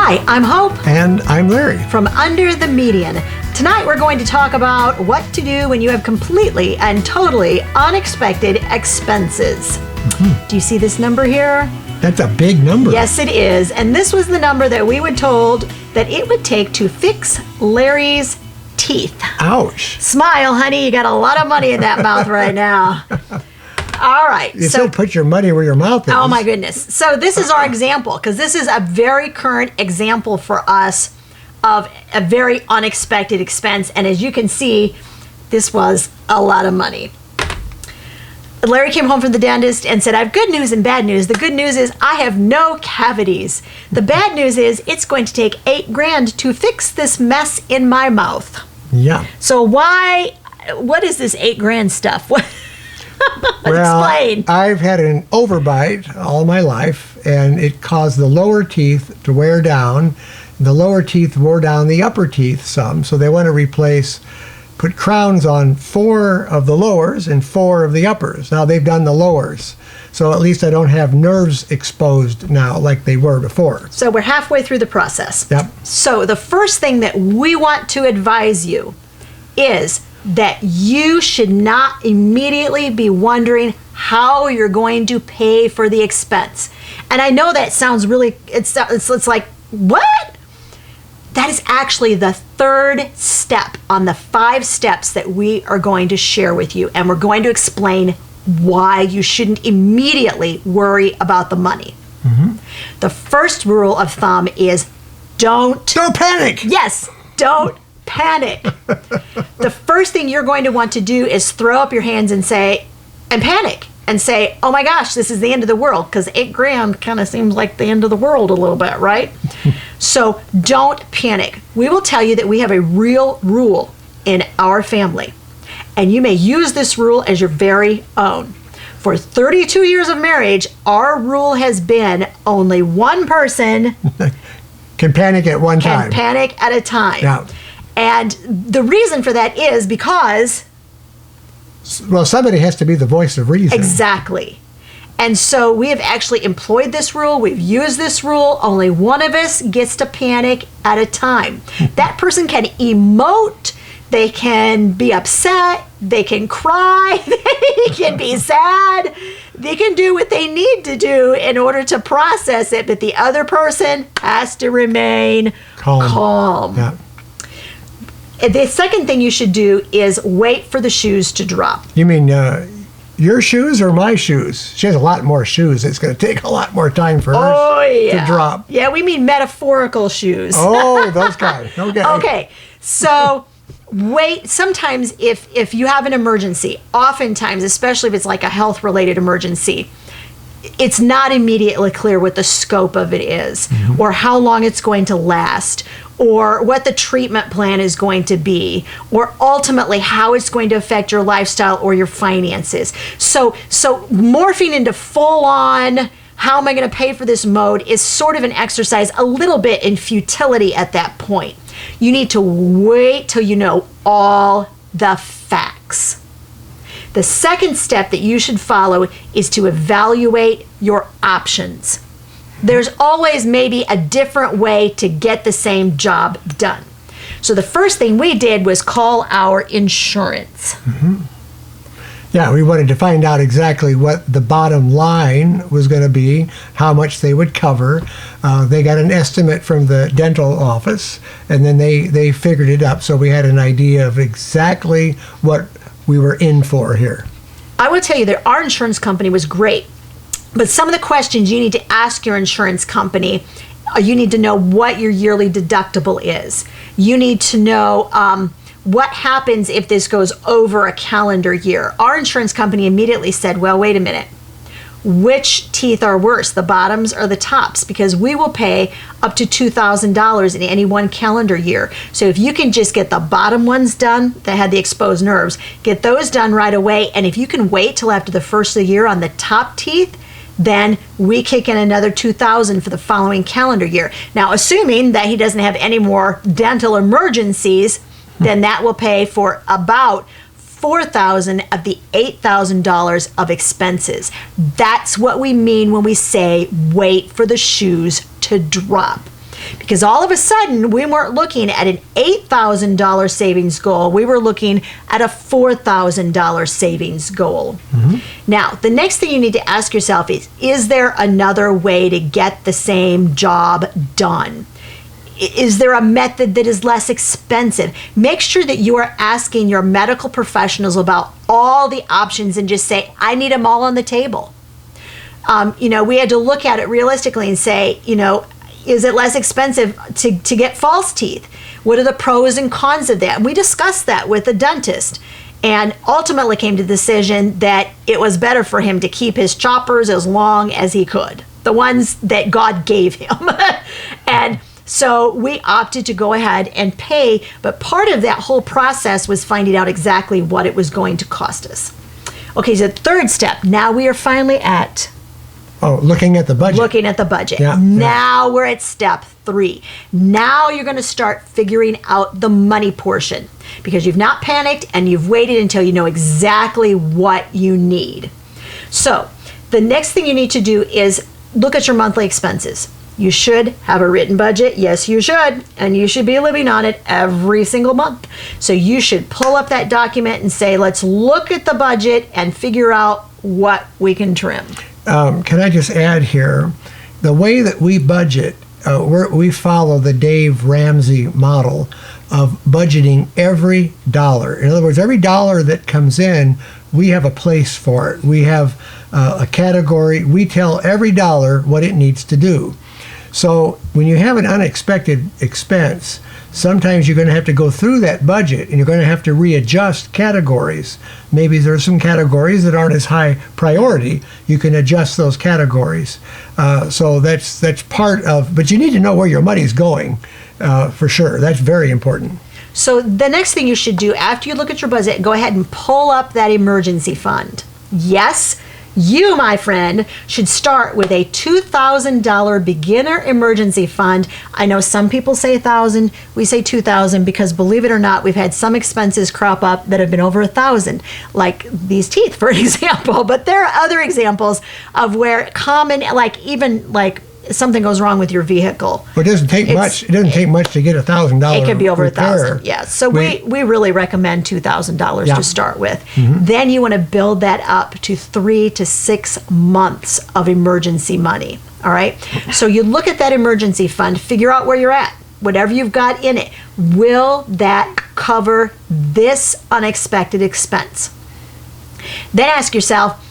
Hi, I'm Hope. And I'm Larry. From Under the Median. Tonight we're going to talk about what to do when you have completely and totally unexpected expenses. Do you see this number here? That's a big number. Yes, it is. And this was the number that we were told that it would take to fix Larry's teeth. Ouch. Smile, honey. You got a lot of money in that mouth right now. All right. You said put your money where your mouth is. Oh, my goodness. So this is our example, because this is a very current example for us of a very unexpected expense. And as you can see, this was a lot of money. Larry came home from the dentist and said, I have good news and bad news. The good news is I have no cavities. The bad news is it's going to take $8,000 to fix this mess in my mouth. Yeah. So what is this $8,000 stuff? Well, explain. I've had an overbite all my life, and it caused the lower teeth to wear down. The lower teeth wore down the upper teeth some, so they want to put crowns on 4 of the lowers and 4 of the uppers. Now they've done the lowers, so at least I don't have nerves exposed now like they were before. So we're halfway through the process. Yep. So the first thing that we want to advise you is that you should not immediately be wondering how you're going to pay for the expense. And I know that sounds really, it's like, what? That is actually the third step on the 5 steps that we are going to share with you. And we're going to explain why you shouldn't immediately worry about the money. Mm-hmm. The first rule of thumb is don't panic. Yes, don't panic. The first thing you're going to want to do is throw up your hands and panic and say, oh my gosh, this is the end of the world, because $8,000 kind of seems like the end of the world a little bit, right? So don't panic. We will tell you that we have a real rule in our family, and you may use this rule as your very own. For 32 years of marriage, our rule has been only one person can panic at one time. Can panic at a time. Yeah. And the reason for that is because... well, somebody has to be the voice of reason. Exactly. And so we have actually employed this rule. We've used this rule. Only one of us gets to panic at a time. That person can emote. They can be upset. They can cry. They can be sad. They can do what they need to do in order to process it. But the other person has to remain calm. Yeah. The second thing you should do is wait for the shoes to drop. You mean your shoes or my shoes? She has a lot more shoes. It's going to take a lot more time for hers to drop. Yeah, we mean metaphorical shoes. Oh, those guys. Okay. Okay, so wait. Sometimes if you have an emergency, oftentimes, especially if it's like a health-related emergency, it's not immediately clear what the scope of it is, or how long it's going to last, or what the treatment plan is going to be, or ultimately how it's going to affect your lifestyle or your finances. So morphing into full-on, how am I going to pay for this mode is sort of an exercise a little bit in futility at that point. You need to wait till you know all the facts. The second step that you should follow is to evaluate your options. There's always maybe a different way to get the same job done. So the first thing we did was call our insurance. Mm-hmm. Yeah, we wanted to find out exactly what the bottom line was going to be, how much they would cover. They got an estimate from the dental office, and then they figured it up. So we had an idea of exactly what we were in for here. I will tell you that our insurance company was great. But some of the questions you need to ask your insurance company, you need to know what your yearly deductible is. You need to know what happens if this goes over a calendar year. Our insurance company immediately said, well, wait a minute. Which teeth are worse, the bottoms or the tops? Because we will pay up to $2,000 in any one calendar year. So if you can just get the bottom ones done that had the exposed nerves, get those done right away. And if you can wait till after the first of the year on the top teeth, then we kick in another $2,000 for the following calendar year. Now, assuming that he doesn't have any more dental emergencies, then that will pay for about $4,000 of the $8,000 of expenses. That's what we mean when we say wait for the shoes to drop. Because all of a sudden, we weren't looking at an $8,000 savings goal. We were looking at a $4,000 savings goal. Now, the next thing you need to ask yourself is there another way to get the same job done? Is there a method that is less expensive? Make sure that you are asking your medical professionals about all the options and just say, I need them all on the table. We had to look at it realistically and say, is it less expensive to get false teeth? What are the pros and cons of that? And we discussed that with the dentist and ultimately came to the decision that it was better for him to keep his choppers as long as he could, the ones that God gave him. And so we opted to go ahead and pay, but part of that whole process was finding out exactly what it was going to cost us. Okay, so the third step, now we are finally at... looking at the budget. Looking at the budget. Yeah, now we're at step 3. Now you're going to start figuring out the money portion because you've not panicked and you've waited until you know exactly what you need. So the next thing you need to do is look at your monthly expenses. You should have a written budget. Yes, you should. And you should be living on it every single month. So you should pull up that document and say, let's look at the budget and figure out what we can trim. Can I just add here, the way that we budget, we follow the Dave Ramsey model of budgeting every dollar. In other words, every dollar that comes in, we have a place for it. We have a category. We tell every dollar what it needs to do. So when you have an unexpected expense, sometimes you're going to have to go through that budget and you're going to have to readjust categories. Maybe there's some categories that aren't as high priority. You can adjust those categories. So that's part of, but you need to know where your money's going for sure. That's very important. So the next thing you should do after you look at your budget, go ahead and pull up that emergency fund. Yes, you, my friend, should start with a $2,000 beginner emergency fund. I know some people say $1,000. We say $2,000 because, believe it or not, we've had some expenses crop up that have been over $1,000, like these teeth, for example. But there are other examples of where common, like something goes wrong with your vehicle. But it doesn't take much. It doesn't take much to get $1,000. It could be over repair. $1,000. Yeah. So we really recommend $2,000 to start with. Mm-hmm. Then you want to build that up to 3 to 6 months of emergency money. All right. So you look at that emergency fund, figure out where you're at. Whatever you've got in it, will that cover this unexpected expense? Then ask yourself,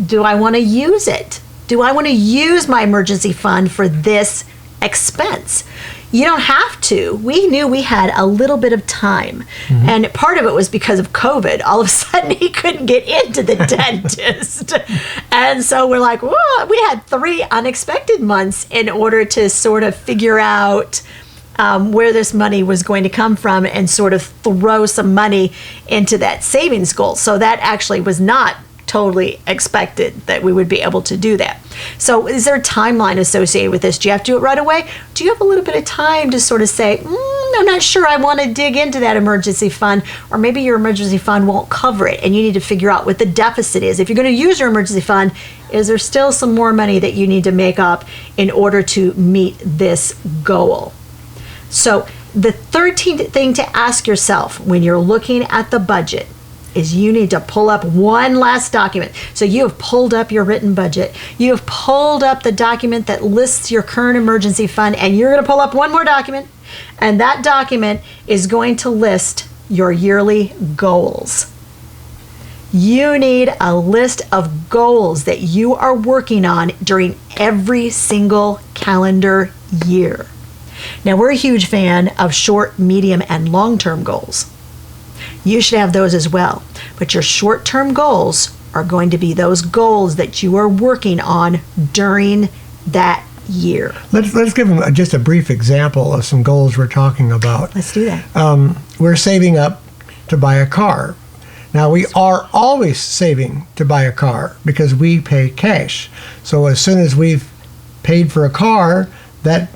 do I want to use it? Do I want to use my emergency fund for this expense? You don't have to. We knew we had a little bit of time. Mm-hmm. And part of it was because of COVID. All of a sudden, he couldn't get into the dentist. And so we're like, whoa, we had 3 unexpected months in order to sort of figure out where this money was going to come from and sort of throw some money into that savings goal. So that actually was not totally expected that we would be able to do that. So is there a timeline associated with this? Do you have to do it right away? Do you have a little bit of time to sort of say, I'm not sure I want to dig into that emergency fund, or maybe your emergency fund won't cover it and you need to figure out what the deficit is. If you're going to use your emergency fund, is there still some more money that you need to make up in order to meet this goal? So the 13th thing to ask yourself when you're looking at the budget is you need to pull up one last document. So you have pulled up your written budget. You have pulled up the document that lists your current emergency fund, and you're going to pull up one more document, and that document is going to list your yearly goals. You need a list of goals that you are working on during every single calendar year. Now, we're a huge fan of short, medium, and long-term goals. You should have those as well. But your short-term goals are going to be those goals that you are working on during that year. Let's give them just a brief example of some goals we're talking about. Let's do that. We're saving up to buy a car. Now, we are always saving to buy a car because we pay cash. So as soon as we've paid for a car, that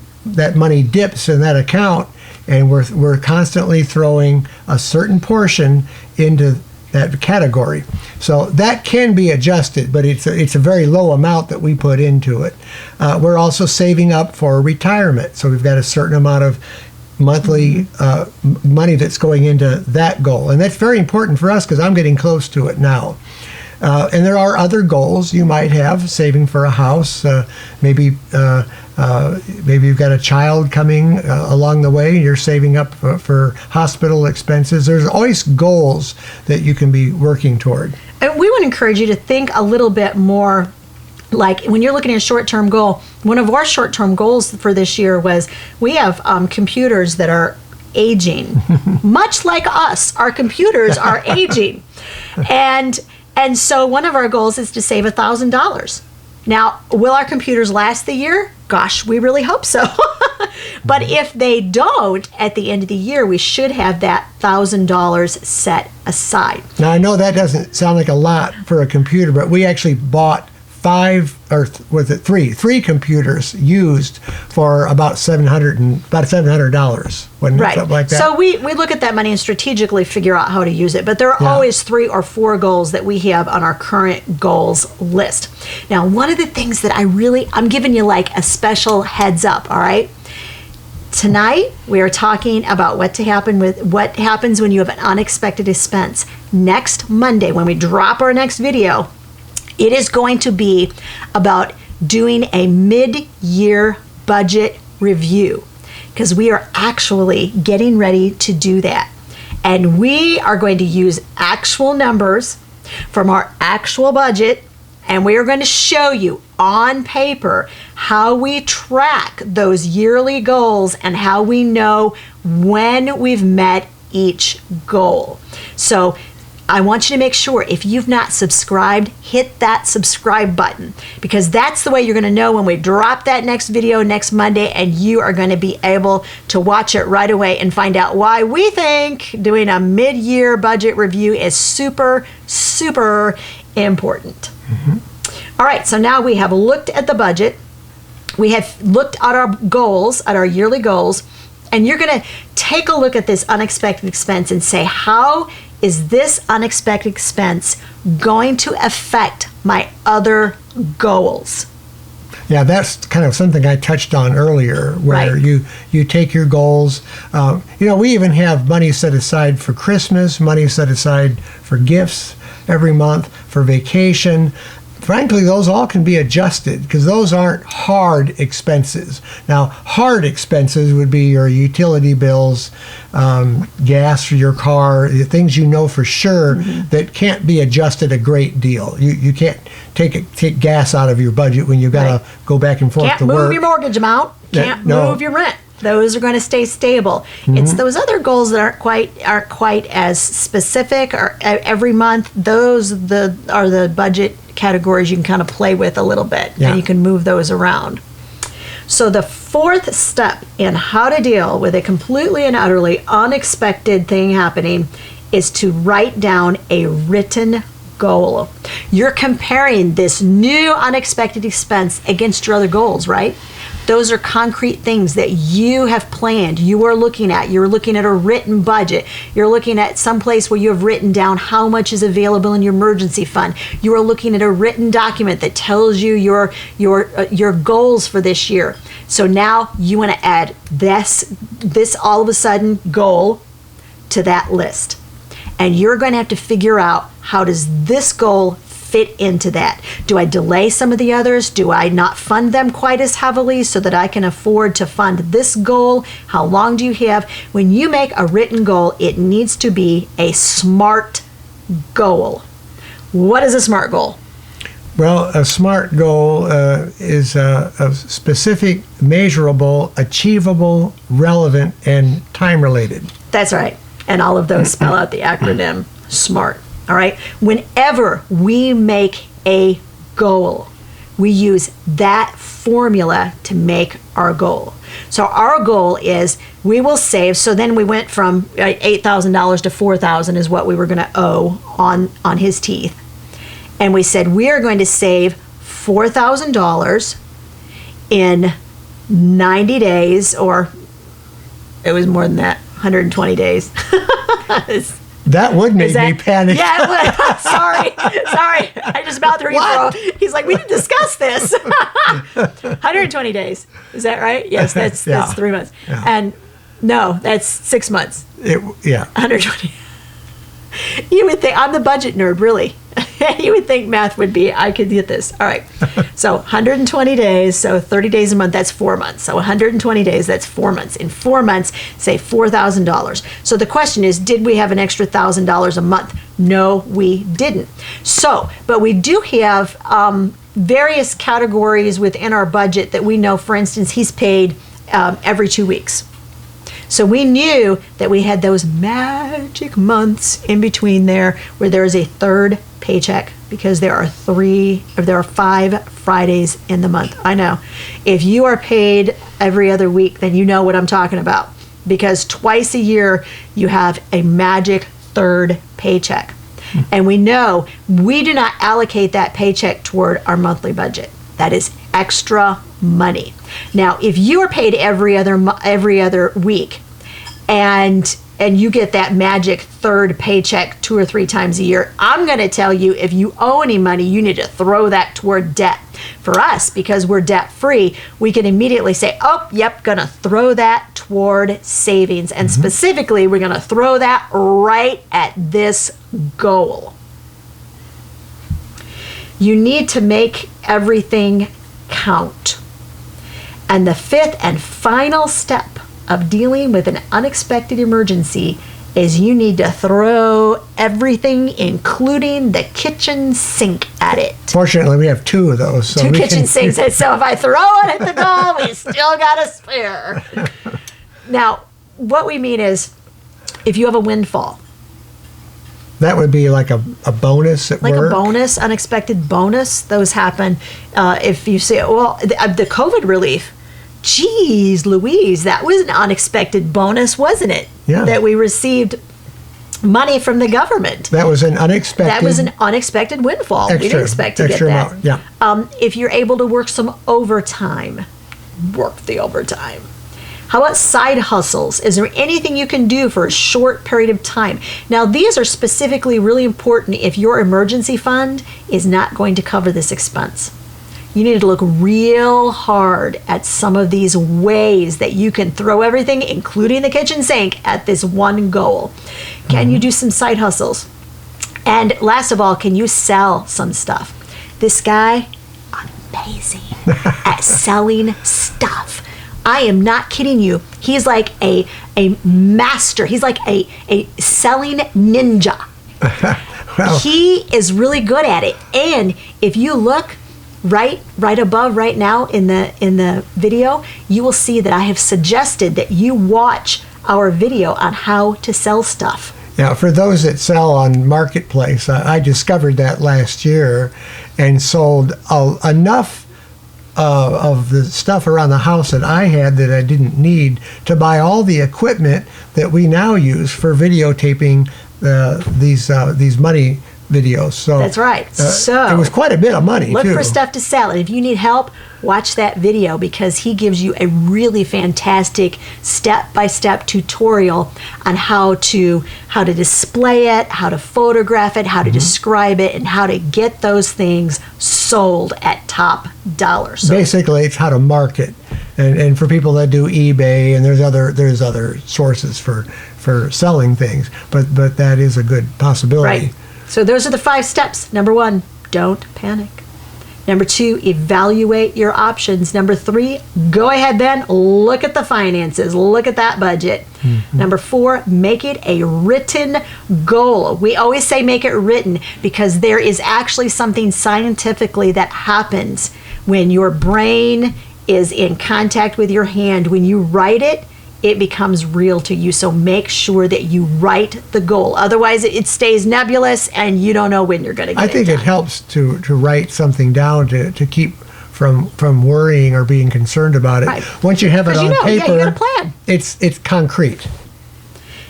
money dips in that account, and we're constantly throwing a certain portion into that category. So that can be adjusted, but it's a very low amount that we put into it. We're also saving up for retirement, so we've got a certain amount of monthly money that's going into that goal, and that's very important for us because I'm getting close to it now. And there are other goals you might have, saving for a house, maybe you've got a child coming along the way, you're saving up for hospital expenses. There's always goals that you can be working toward. And we would encourage you to think a little bit more, like when you're looking at a short-term goal. One of our short-term goals for this year was we have computers that are aging. Much like us, our computers are aging. And so one of our goals is to save $1,000. Now, will our computers last the year? Gosh, we really hope so. But if they don't, at the end of the year, we should have that $1,000 set aside. Now, I know that doesn't sound like a lot for a computer, but we actually bought three computers used for about $700, wasn't it? Right. Something like that. So we look at that money and strategically figure out how to use it. But there are always 3 or 4 goals that we have on our current goals list. Now, one of the things that I'm giving you like a special heads up, all right? Tonight, we are talking about what happens when you have an unexpected expense. Next Monday, when we drop our next video, it is going to be about doing a mid-year budget review, because we are actually getting ready to do that. And we are going to use actual numbers from our actual budget, and we are going to show you on paper how we track those yearly goals and how we know when we've met each goal. So I want you to make sure, if you've not subscribed, hit that subscribe button, because that's the way you're going to know when we drop that next video next Monday, and you are going to be able to watch it right away and find out why we think doing a mid-year budget review is super, super important. All right, so now we have looked at the budget. We have looked at our goals, at our yearly goals, and you're going to take a look at this unexpected expense and say, how is this unexpected expense going to affect my other goals? Yeah, that's kind of something I touched on earlier, where you take your goals. We even have money set aside for Christmas, money set aside for gifts every month, for vacation. Frankly, those all can be adjusted because those aren't hard expenses. Now, hard expenses would be your utility bills, gas for your car, the things you know for sure that can't be adjusted a great deal. You can't take gas out of your budget when you've got to go back and forth to work. Can't move your mortgage amount. Can't move your rent. Those are going to stay stable. It's those other goals that aren't quite as specific or every month. Those are the budget categories you can kind of play with a little bit, and you can move those around. So the fourth step in how to deal with a completely and utterly unexpected thing happening is to write down a written goal. You're comparing this new unexpected expense against your other goals, right? Those are concrete things that you have planned. You are looking at. You're looking at a written budget. You're looking at some place where you have written down how much is available in your emergency fund. You are looking at a written document that tells you your goals for this year. So now you want to add this all of a sudden goal to that list. And you're going to have to figure out, how does this goal fit into that? Do I delay some of the others? Do I not fund them quite as heavily so that I can afford to fund this goal? How long do you have? When you make a written goal, it needs to be a SMART goal. What is a SMART goal? Well, a SMART goal is a specific, measurable, achievable, relevant, and time-related. That's right. And all of those spell out the acronym SMART. All right. Whenever we make a goal, we use that formula to make our goal. So our goal is we will save. So then we went from $8,000 to $4,000 is what we were going to owe on his teeth. And we said we are going to save $4,000 in 90 days, or it was more than that, 120 days. That would make me panic. Yeah, it would. Sorry. I just about threw you for a... He's like, we didn't discuss this. 120 days. Is that right? Yes, that's 3 months. Yeah. And no, that's 6 months. 120. You would think, I'm the budget nerd, really. You would think math would be, I could get this. All right. So 120 days, so 30 days a month, that's 4 months. So 120 days, that's 4 months. In 4 months, say $4,000. So the question is, did we have an extra $1,000 a month? No, we didn't. So, but we do have various categories within our budget that we know, for instance, he's paid every 2 weeks. So we knew that we had those magic months in between there where there is a third paycheck, because there are 5 Fridays in the month. I know. If you are paid every other week, then you know what I'm talking about, because twice a year you have a magic third paycheck. And we know we do not allocate that paycheck toward our monthly budget. That is extra money. Now, if you are paid every other week, and you get that magic third paycheck 2 or 3 times a year, I'm going to tell you, if you owe any money, you need to throw that toward debt. For us, because we're debt free, we can immediately say, oh, yep, going to throw that toward savings. And specifically, we're going to throw that right at this goal. You need to make everything count. And the 5th and final step of dealing with an unexpected emergency is you need to throw everything, including the kitchen sink, at it. Fortunately, we have 2 of those. So 2 kitchen sinks. So if I throw it at the goal, we still got a spare. Now, what we mean is, if you have a windfall. That would be like a bonus at work? Like a bonus, unexpected bonus. Those happen if you say, well, the COVID relief. Geez Louise, that was an unexpected bonus, wasn't it? Yeah. That we received money from the government. That was an unexpected... That was an unexpected windfall. We didn't expect to get that. Amount, yeah. If you're able to work some overtime, work the overtime. How about side hustles? Is there anything you can do for a short period of time? Now, these are specifically really important if your emergency fund is not going to cover this expense. You need to look real hard at some of these ways that you can throw everything, including the kitchen sink, at this one goal. Can you do some side hustles? And last of all, can you sell some stuff? This guy, amazing at selling stuff. I am not kidding you. He's like a master. He's like a selling ninja. Well, he is really good at it. And if you look right above right now in the video, you will see that I have suggested that you watch our video on how to sell stuff. Now, for those that sell on Marketplace, I discovered that last year and sold enough of the stuff around the house that I had that I didn't need to buy all the equipment that we now use for videotaping these money videos. So that's right. So it was quite a bit of money. Look too. for stuff to sell. And if you need help, watch that video, because he gives you a really fantastic step-by-step tutorial on how to display it, how to photograph it, how to describe it, and how to get those things sold at top dollar. So basically, it's how to market, and for people that do eBay, and there's other sources for selling things, but that is a good possibility. Right. So those are the 5 steps. Number 1, don't panic. Number 2, evaluate your options. Number 3, go ahead then, look at the finances, look at that budget. Number 4, make it a written goal. We always say make it written, because there is actually something scientifically that happens when your brain is in contact with your hand. When you write it, it becomes real to you. So make sure that you write the goal. Otherwise, it stays nebulous and you don't know when you're going to get it. I think it helps to write something down to keep from worrying or being concerned about it. Right. Once you have it on paper, you got a plan. It's concrete.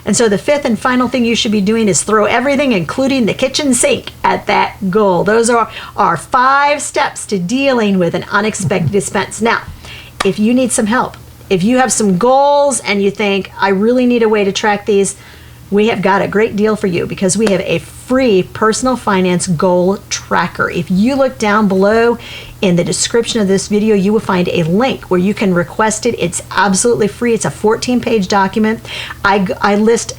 And so the 5th and final thing you should be doing is throw everything, including the kitchen sink, at that goal. Those are our 5 steps to dealing with an unexpected expense. Now, if you need some help, if you have some goals and you think, I really need a way to track these, we have got a great deal for you because we have a free personal finance goal tracker. If you look down below in the description of this video, you will find a link where you can request it. It's absolutely free. It's a 14-page document. I list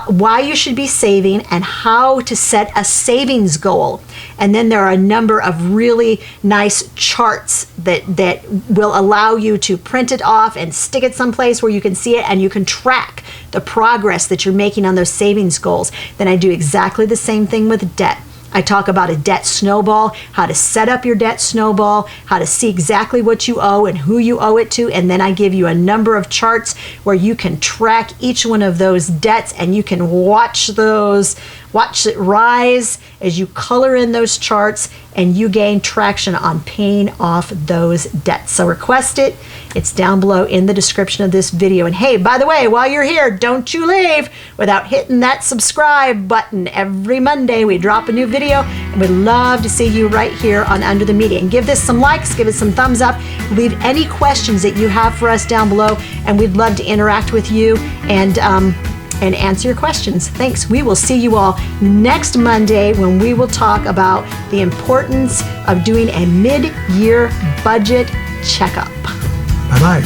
why you should be saving and how to set a savings goal. And then there are a number of really nice charts that will allow you to print it off and stick it someplace where you can see it and you can track the progress that you're making on those savings goals. Then I do exactly the same thing with debt. I talk about a debt snowball, how to set up your debt snowball, how to see exactly what you owe and who you owe it to, and then I give you a number of charts where you can track each one of those debts and you can watch it rise as you color in those charts and you gain traction on paying off those debts. So request it. It's down below in the description of this video. And hey, by the way, while you're here, don't you leave without hitting that subscribe button. Every Monday we drop a new video and we'd love to see you right here on Under the Media. And give this some likes, give it some thumbs up, leave any questions that you have for us down below, and we'd love to interact with you and answer your questions. Thanks. We will see you all next Monday when we will talk about the importance of doing a mid-year budget checkup. Bye-bye.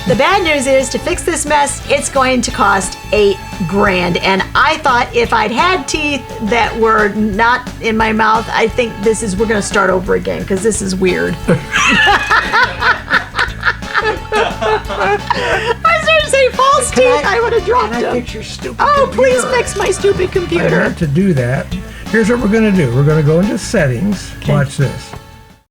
The bad news is, to fix this mess, it's going to cost $8,000. And I thought if I'd had teeth that were not in my mouth, I think we're going to start over again because this is weird. I started to say false teeth, I would have dropped them. Can I fix your stupid computer? Please fix my stupid computer. I meant to do that. Here's what we're going to do. We're going to go into settings. Okay. Watch this.